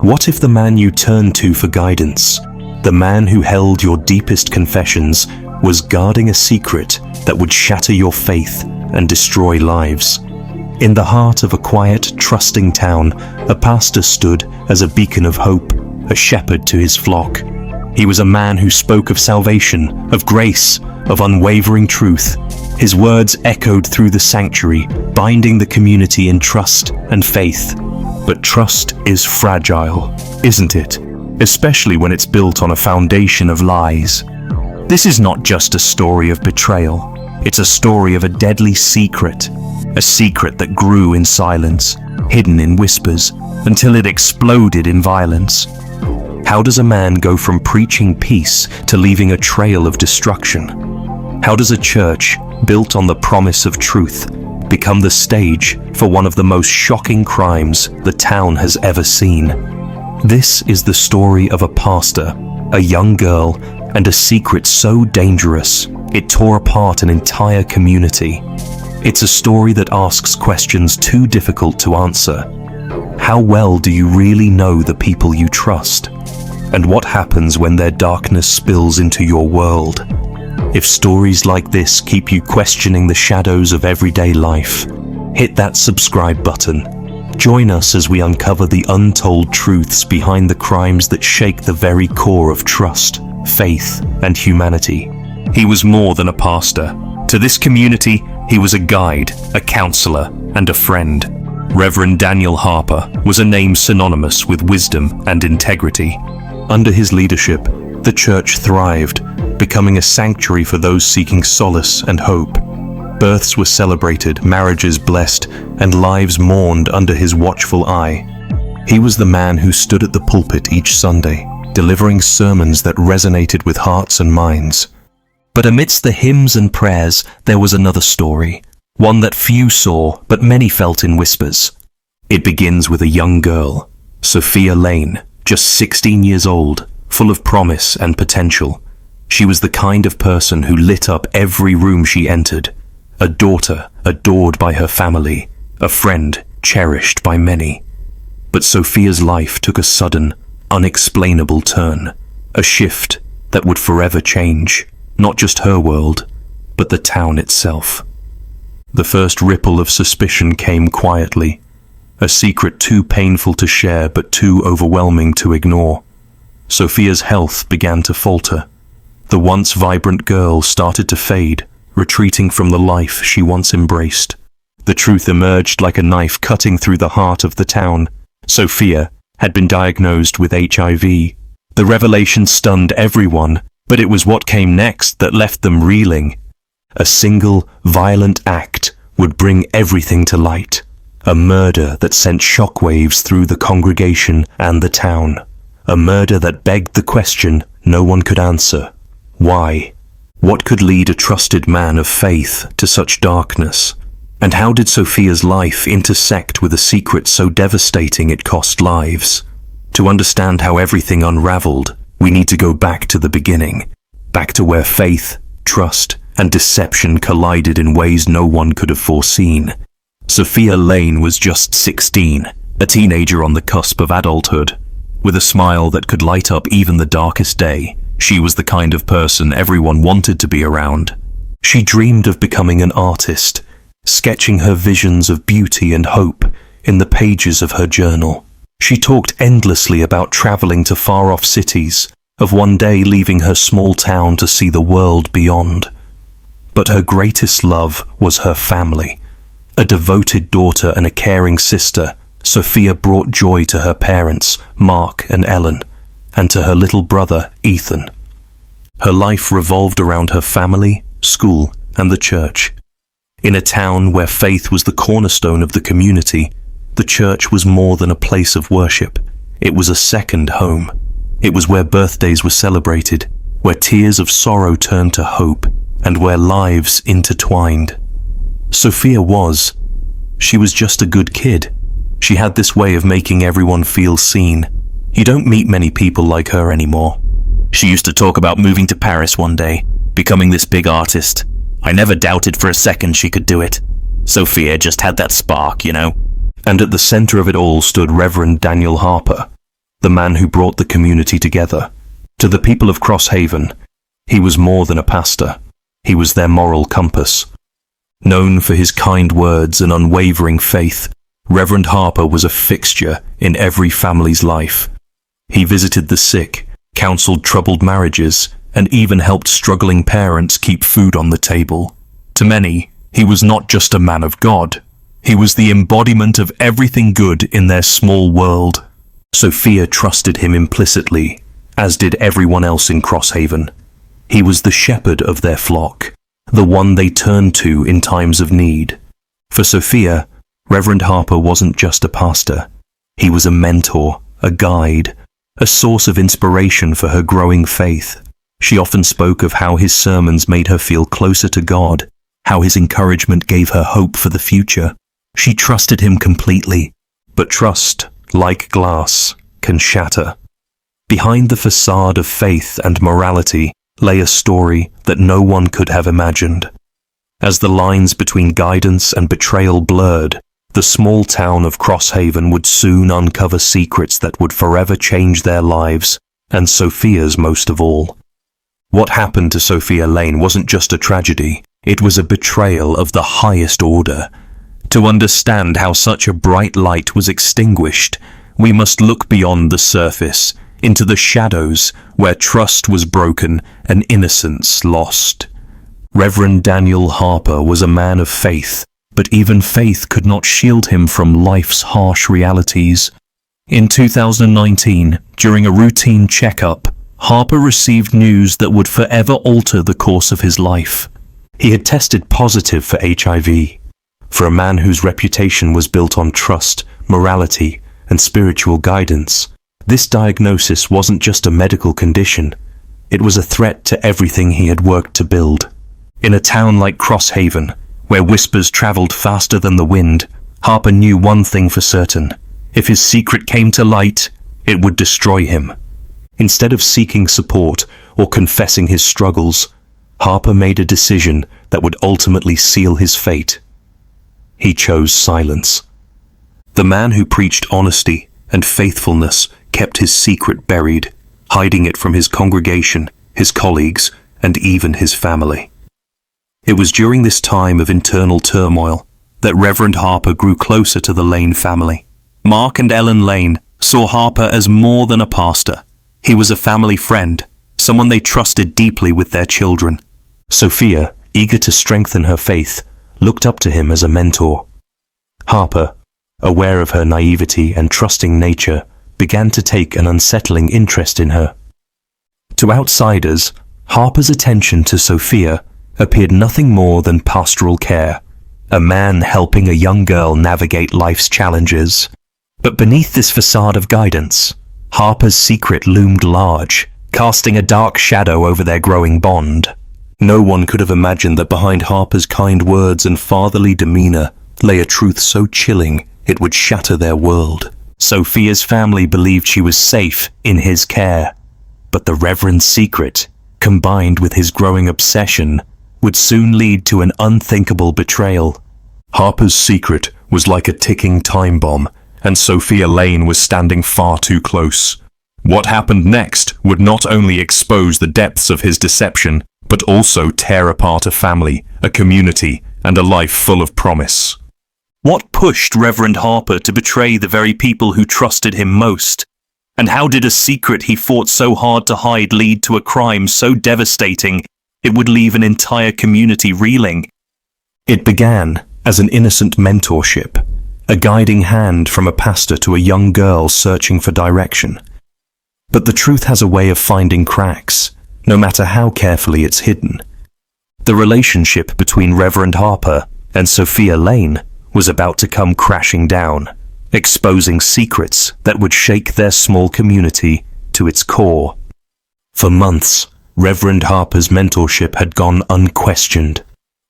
What if the man you turned to for guidance, the man who held your deepest confessions, was guarding a secret that would shatter your faith and destroy lives? In the heart of a quiet, trusting town, a pastor stood as a beacon of hope, a shepherd to his flock. He was a man who spoke of salvation, of grace, of unwavering truth. His words echoed through the sanctuary, binding the community in trust and faith. But trust is fragile, isn't it? Especially when it's built on a foundation of lies. This is not just a story of betrayal. It's a story of a deadly secret. A secret that grew in silence, hidden in whispers, until it exploded in violence. How does a man go from preaching peace to leaving a trail of destruction? How does a church, built on the promise of truth, become the stage for one of the most shocking crimes the town has ever seen? This is the story of a pastor, a young girl, and a secret so dangerous it tore apart an entire community. It's a story that asks questions too difficult to answer. How well do you really know the people you trust? And what happens when their darkness spills into your world? If stories like this keep you questioning the shadows of everyday life, hit that subscribe button. Join us as we uncover the untold truths behind the crimes that shake the very core of trust, faith, and humanity. He was more than a pastor. To this community, he was a guide, a counselor, and a friend. Reverend Daniel Harper was a name synonymous with wisdom and integrity. Under his leadership, the church thrived, becoming a sanctuary for those seeking solace and hope. Births were celebrated, marriages blessed, and lives mourned under his watchful eye. He was the man who stood at the pulpit each Sunday, delivering sermons that resonated with hearts and minds. But amidst the hymns and prayers, there was another story, one that few saw, but many felt in whispers. It begins with a young girl, Sophia Lane, just 16 years old, full of promise and potential. She was the kind of person who lit up every room she entered, a daughter adored by her family, a friend cherished by many. But Sophia's life took a sudden, unexplainable turn, a shift that would forever change not just her world, but the town itself. The first ripple of suspicion came quietly, a secret too painful to share but too overwhelming to ignore. Sophia's health began to falter. The once vibrant girl started to fade, retreating from the life she once embraced. The truth emerged like a knife cutting through the heart of the town. Sophia had been diagnosed with HIV. The revelation stunned everyone, but it was what came next that left them reeling. A single, violent act would bring everything to light. A murder that sent shockwaves through the congregation and the town. A murder that begged the question no one could answer. Why? What could lead a trusted man of faith to such darkness? And how did Sophia's life intersect with a secret so devastating it cost lives? To understand how everything unraveled, we need to go back to the beginning, back to where faith, trust, and deception collided in ways no one could have foreseen. Sophia Lane was just 16, a teenager on the cusp of adulthood. With a smile that could light up even the darkest day, she was the kind of person everyone wanted to be around. She dreamed of becoming an artist, sketching her visions of beauty and hope in the pages of her journal. She talked endlessly about traveling to far-off cities, of one day leaving her small town to see the world beyond. But her greatest love was her family. A devoted daughter and a caring sister, Sophia brought joy to her parents, Mark and Ellen, and to her little brother, Ethan. Her life revolved around her family, school, and the church. In a town where faith was the cornerstone of the community, the church was more than a place of worship. It was a second home. It was where birthdays were celebrated, where tears of sorrow turned to hope, and where lives intertwined. Sophia she was just a good kid. She had this way of making everyone feel seen. You don't meet many people like her anymore. She used to talk about moving to Paris one day, becoming this big artist. I never doubted for a second she could do it. Sophia just had that spark, you know. And at the center of it all stood Reverend Daniel Harper, the man who brought the community together. To the people of Crosshaven, he was more than a pastor. He was their moral compass. Known for his kind words and unwavering faith, Reverend Harper was a fixture in every family's life. He visited the sick, counseled troubled marriages, and even helped struggling parents keep food on the table. To many, he was not just a man of God. He was the embodiment of everything good in their small world. Sophia trusted him implicitly, as did everyone else in Crosshaven. He was the shepherd of their flock, the one they turned to in times of need. For Sophia, Reverend Harper wasn't just a pastor. He was a mentor, a guide, a source of inspiration for her growing faith. She often spoke of how his sermons made her feel closer to God, how his encouragement gave her hope for the future. She trusted him completely, but trust, like glass, can shatter. Behind the facade of faith and morality lay a story that no one could have imagined. As the lines between guidance and betrayal blurred, the small town of Crosshaven would soon uncover secrets that would forever change their lives, and Sophia's most of all. What happened to Sophia Lane wasn't just a tragedy, it was a betrayal of the highest order. To understand how such a bright light was extinguished, we must look beyond the surface, into the shadows where trust was broken and innocence lost. Reverend Daniel Harper was a man of faith, but even faith could not shield him from life's harsh realities. In 2019, during a routine checkup, Harper received news that would forever alter the course of his life. He had tested positive for HIV. For a man whose reputation was built on trust, morality, and spiritual guidance, this diagnosis wasn't just a medical condition. It was a threat to everything he had worked to build. In a town like Crosshaven, where whispers traveled faster than the wind, Harper knew one thing for certain. If his secret came to light, it would destroy him. Instead of seeking support or confessing his struggles, Harper made a decision that would ultimately seal his fate. He chose silence. The man who preached honesty and faithfulness kept his secret buried, hiding it from his congregation, his colleagues, and even his family. It was during this time of internal turmoil that Reverend Harper grew closer to the Lane family. Mark and Ellen Lane saw Harper as more than a pastor. He was a family friend, someone they trusted deeply with their children. Sophia, eager to strengthen her faith, looked up to him as a mentor. Harper, aware of her naivety and trusting nature, began to take an unsettling interest in her. To outsiders, Harper's attention to Sophia appeared nothing more than pastoral care, a man helping a young girl navigate life's challenges. But beneath this facade of guidance, Harper's secret loomed large, casting a dark shadow over their growing bond. No one could have imagined that behind Harper's kind words and fatherly demeanor lay a truth so chilling it would shatter their world. Sophia's family believed she was safe in his care, but the Reverend's secret, combined with his growing obsession, would soon lead to an unthinkable betrayal. Harper's secret was like a ticking time bomb, and Sophia Lane was standing far too close. What happened next would not only expose the depths of his deception, but also tear apart a family, a community, and a life full of promise. What pushed Reverend Harper to betray the very people who trusted him most? And how did a secret he fought so hard to hide lead to a crime so devastating it would leave an entire community reeling? It began as an innocent mentorship, a guiding hand from a pastor to a young girl searching for direction. But the truth has a way of finding cracks, no matter how carefully it's hidden. The relationship between Reverend Harper and Sophia Lane was about to come crashing down, exposing secrets that would shake their small community to its core. For months, Reverend Harper's mentorship had gone unquestioned.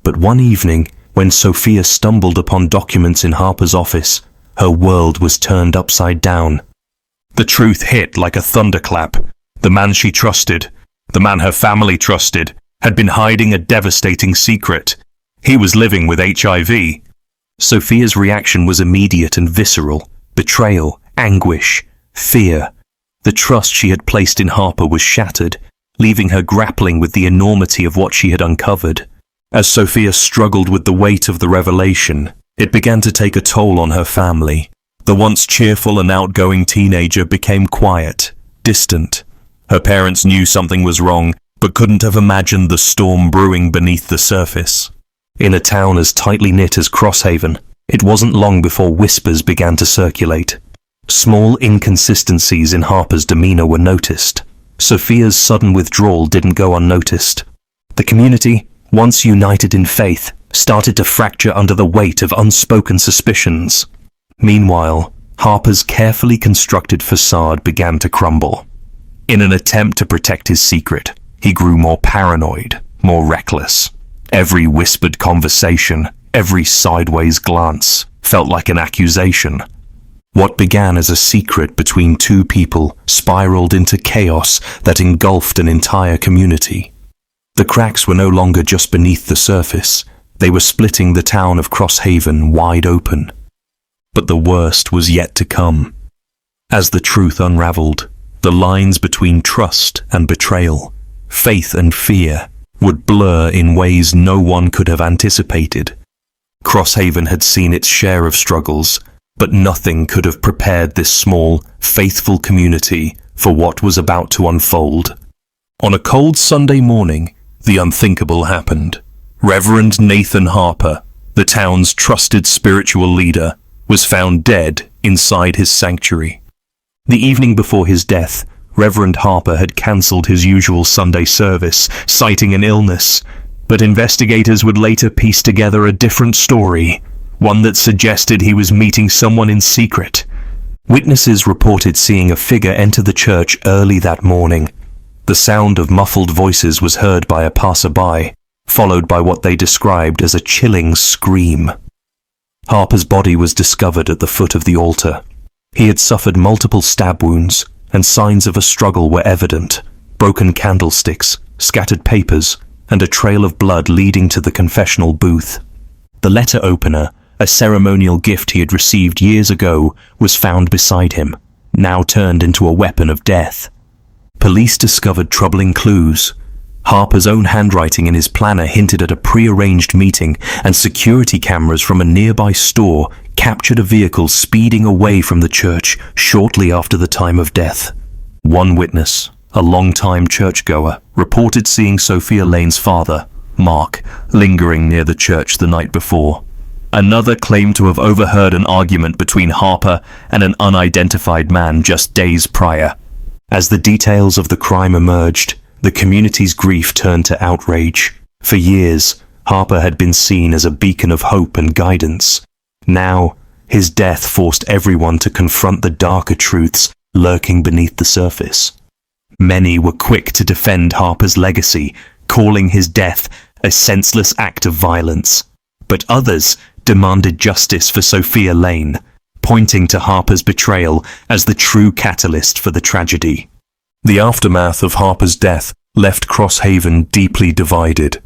But one evening, when Sophia stumbled upon documents in Harper's office, her world was turned upside down. The truth hit like a thunderclap. The man she trusted, the man her family trusted, had been hiding a devastating secret. He was living with HIV. Sophia's reaction was immediate and visceral: betrayal, anguish, fear. The trust she had placed in Harper was shattered, leaving her grappling with the enormity of what she had uncovered. As Sophia struggled with the weight of the revelation, it began to take a toll on her family. The once cheerful and outgoing teenager became quiet, distant. Her parents knew something was wrong, but couldn't have imagined the storm brewing beneath the surface. In a town as tightly knit as Crosshaven, it wasn't long before whispers began to circulate. Small inconsistencies in Harper's demeanor were noticed. Sophia's sudden withdrawal didn't go unnoticed. The community, once united in faith, started to fracture under the weight of unspoken suspicions. Meanwhile, Harper's carefully constructed facade began to crumble. In an attempt to protect his secret, he grew more paranoid, more reckless. Every whispered conversation, every sideways glance, felt like an accusation. What began as a secret between two people spiraled into chaos that engulfed an entire community. The cracks were no longer just beneath the surface. They were splitting the town of Crosshaven wide open. But the worst was yet to come. As the truth unraveled, the lines between trust and betrayal, faith and fear, would blur in ways no one could have anticipated. Crosshaven had seen its share of struggles, but nothing could have prepared this small, faithful community for what was about to unfold. On a cold Sunday morning, the unthinkable happened. Reverend Nathan Harper, the town's trusted spiritual leader, was found dead inside his sanctuary. The evening before his death, Reverend Harper had cancelled his usual Sunday service, citing an illness, but investigators would later piece together a different story, one that suggested he was meeting someone in secret. Witnesses reported seeing a figure enter the church early that morning. The sound of muffled voices was heard by a passerby, followed by what they described as a chilling scream. Harper's body was discovered at the foot of the altar. He had suffered multiple stab wounds, and signs of a struggle were evident: broken candlesticks, scattered papers, and a trail of blood leading to the confessional booth. The letter opener, a ceremonial gift he had received years ago, was found beside him, now turned into a weapon of death. Police discovered troubling clues. Harper's own handwriting in his planner hinted at a pre-arranged meeting, and security cameras from a nearby store captured a vehicle speeding away from the church shortly after the time of death. One witness, a long-time churchgoer, reported seeing Sophia Lane's father, Mark, lingering near the church the night before. Another claimed to have overheard an argument between Harper and an unidentified man just days prior. As the details of the crime emerged, the community's grief turned to outrage. For years, Harper had been seen as a beacon of hope and guidance. Now, his death forced everyone to confront the darker truths lurking beneath the surface. Many were quick to defend Harper's legacy, calling his death a senseless act of violence. But others demanded justice for Sophia Lane, pointing to Harper's betrayal as the true catalyst for the tragedy. The aftermath of Harper's death left Crosshaven deeply divided.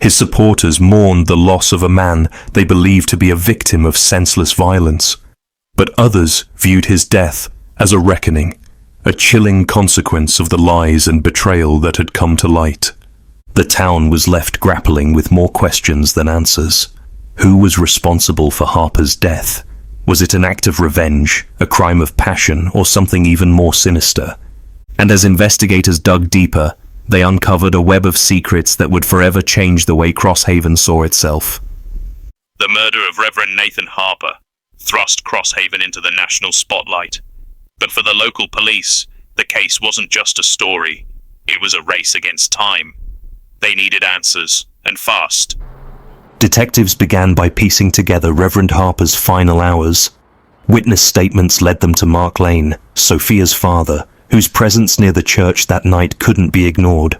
His supporters mourned the loss of a man they believed to be a victim of senseless violence, but others viewed his death as a reckoning, a chilling consequence of the lies and betrayal that had come to light. The town was left grappling with more questions than answers. Who was responsible for Harper's death? Was it an act of revenge, a crime of passion, or something even more sinister? And as investigators dug deeper, they uncovered a web of secrets that would forever change the way Crosshaven saw itself. The murder of Reverend Nathan Harper thrust Crosshaven into the national spotlight. But for the local police, the case wasn't just a story. It was a race against time. They needed answers, and fast. Detectives began by piecing together Reverend Harper's final hours. Witness statements led them to Mark Lane, Sophia's father, whose presence near the church that night couldn't be ignored.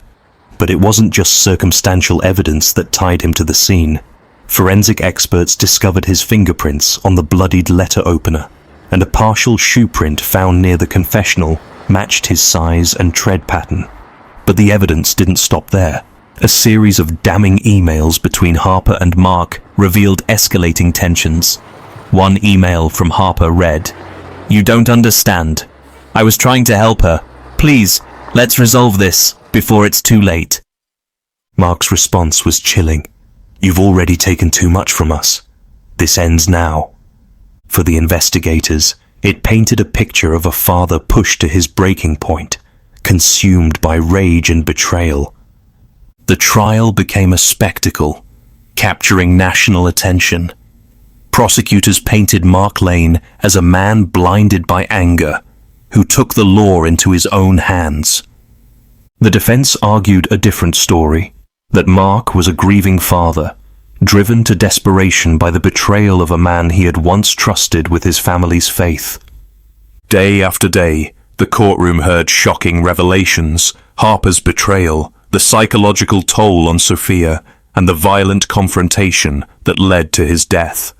But it wasn't just circumstantial evidence that tied him to the scene. Forensic experts discovered his fingerprints on the bloodied letter opener, and a partial shoe print found near the confessional matched his size and tread pattern. But the evidence didn't stop there. A series of damning emails between Harper and Mark revealed escalating tensions. One email from Harper read, "You don't understand. I was trying to help her. Please, let's resolve this before it's too late. Mark's response was chilling. You've already taken too much from us. This ends now. For the investigators, it painted a picture of a father pushed to his breaking point, consumed by rage and betrayal. The trial became a spectacle, capturing national attention. Prosecutors painted Mark Lane as a man blinded by anger, who took the law into his own hands. The defense argued a different story, that Mark was a grieving father, driven to desperation by the betrayal of a man he had once trusted with his family's faith. Day after day, the courtroom heard shocking revelations, Harper's betrayal, the psychological toll on Sophia, and the violent confrontation that led to his death.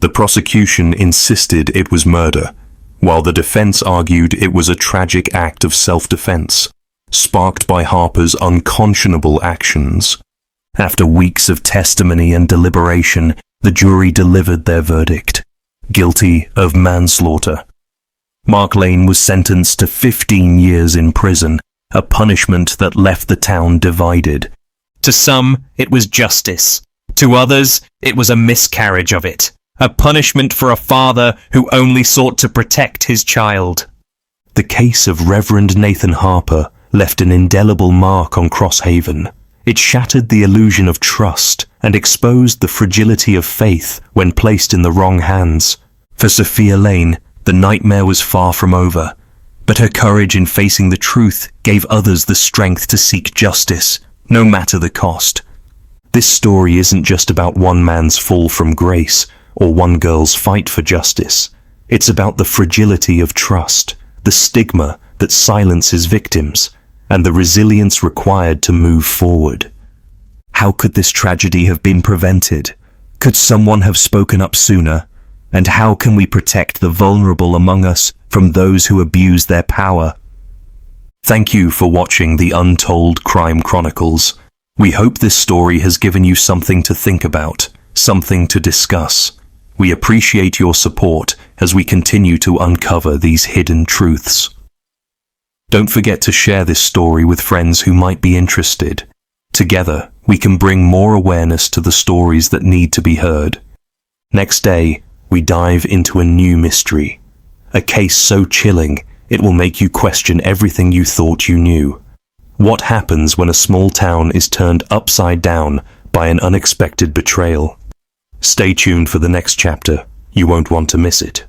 The prosecution insisted it was murder, while the defense argued it was a tragic act of self-defense, sparked by Harper's unconscionable actions. After weeks of testimony and deliberation, the jury delivered their verdict, guilty of manslaughter. Mark Lane was sentenced to 15 years in prison, a punishment that left the town divided. To some, it was justice. To others, it was a miscarriage of it, a punishment for a father who only sought to protect his child. The case of Reverend Nathan Harper left an indelible mark on Crosshaven. It shattered the illusion of trust and exposed the fragility of faith when placed in the wrong hands. For Sophia Lane, the nightmare was far from over, but her courage in facing the truth gave others the strength to seek justice, no matter the cost. This story isn't just about one man's fall from grace or one girl's fight for justice. It's about the fragility of trust, the stigma that silences victims, and the resilience required to move forward. How could this tragedy have been prevented? Could someone have spoken up sooner? And how can we protect the vulnerable among us from those who abuse their power? Thank you for watching the Untold Crime Chronicles. We hope this story has given you something to think about, something to discuss. We appreciate your support as we continue to uncover these hidden truths. Don't forget to share this story with friends who might be interested. Together, we can bring more awareness to the stories that need to be heard. Next day, we dive into a new mystery, a case so chilling it will make you question everything you thought you knew. What happens when a small town is turned upside down by an unexpected betrayal? Stay tuned for the next chapter. You won't want to miss it.